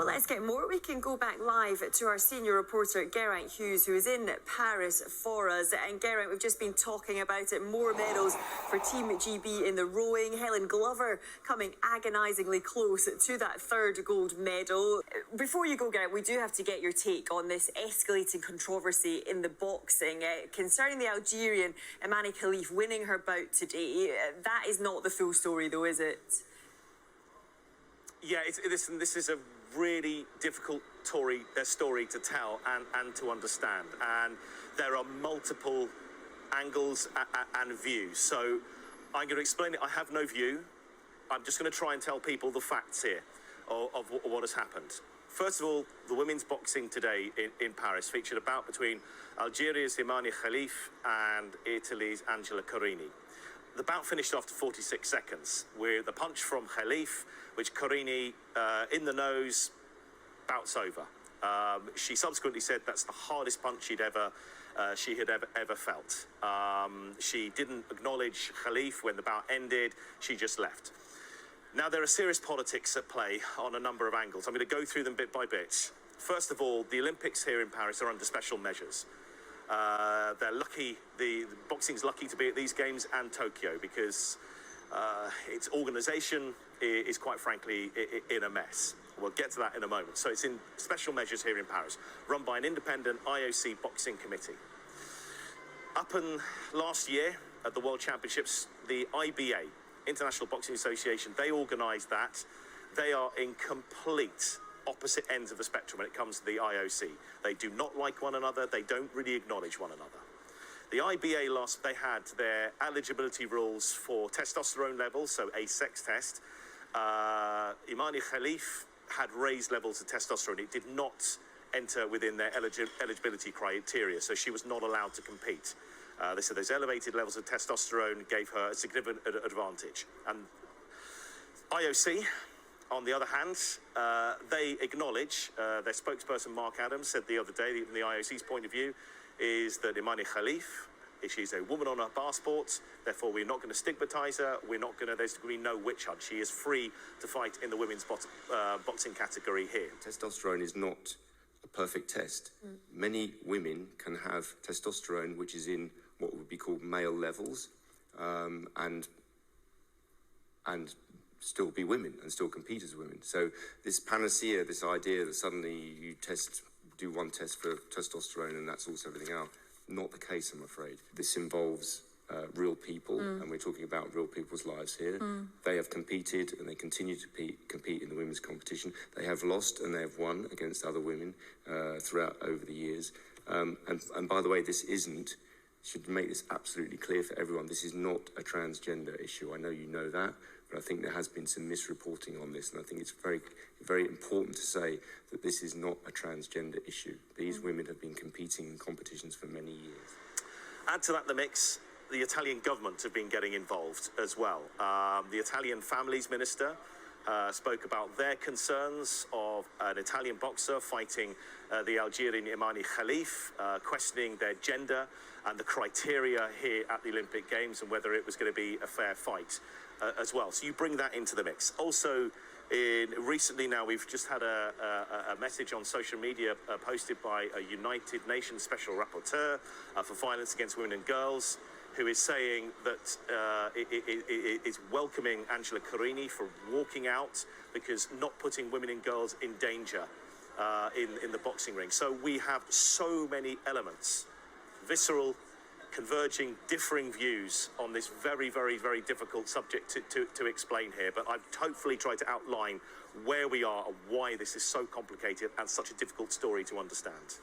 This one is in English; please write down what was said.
Well, let's get more. We can go back live to our senior reporter, Geraint Hughes, who is in Paris for us. And Geraint, we've just been talking about it. More medals for Team GB in the rowing. Helen Glover coming agonisingly close to that third gold medal. Before you go, Geraint, we do have to get your take on this escalating controversy in the boxing concerning the Algerian Imane Khelif winning her bout today. That is not the full story, though, is it? Yeah, this is a really difficult story to tell and to understand. And there are multiple angles and views. So I'm going to explain it. I have no view. I'm just going to try and tell people the facts here of what has happened. First of all, the women's boxing today in Paris featured a bout between Algeria's Imane Khelif and Italy's Angela Carini. The bout finished after 46 seconds with a punch from Khelif, which Carini, in the nose, bout's over. She subsequently said that's the hardest punch she had ever felt. She didn't acknowledge Khelif when the bout ended. She just left. Now, there are serious politics at play on a number of angles. I'm going to go through them bit by bit. First of all, the Olympics here in Paris are under special measures. They're lucky, the boxing's lucky to be at these games and Tokyo because its organisation is quite frankly in a mess. We'll get to that in a moment. So it's in special measures here in Paris, run by an independent IOC boxing committee. Up in last year at the World Championships, the IBA, International Boxing Association, they organised that. They are in complete opposite ends of the spectrum when it comes to the IOC. They do not like one another. They don't really acknowledge one another. The IBA they had their eligibility rules for testosterone levels, so a sex test. Imane Khelif had raised levels of testosterone. It did not enter within their eligibility criteria, so she was not allowed to compete. They said those elevated levels of testosterone gave her a significant advantage. And IOC, on the other hand, they acknowledge, their spokesperson Mark Adams said the other day, from the IOC's point of view, is that Imane Khelif, she's a woman on her passport, therefore we're not going to stigmatise her, there's going to be no witch hunt. She is free to fight in the women's boxing category here. Testosterone is not a perfect test. Many women can have testosterone which is in what would be called male levels, and still be women and still compete as women. So this panacea, this idea that suddenly you do one test for testosterone and that's also everything else, not the case, I'm afraid. This involves real people, and we're talking about real people's lives here. They have competed and they continue to compete in the women's competition. They have lost and they have won against other women throughout over the years. And by the way, should make this absolutely clear for everyone. This is not a transgender issue. I know you know that, but I think there has been some misreporting on this, and I think it's very, very important to say that this is not a transgender issue. These women have been competing in competitions for many years. Add to that the mix, the Italian government have been getting involved as well. The Italian Families Minister spoke about their concerns of an Italian boxer fighting the Algerian Imane Khelif, questioning their gender and the criteria here at the Olympic Games and whether it was going to be a fair fight as well. So you bring that into the mix. Also, recently now we've just had a message on social media posted by a United Nations Special Rapporteur for violence against women and girls, who is saying that is welcoming Angela Carini for walking out because not putting women and girls in danger in the boxing ring. So we have so many elements, visceral, converging, differing views on this very, very, very difficult subject to explain here. But I've hopefully tried to outline where we are and why this is so complicated and such a difficult story to understand.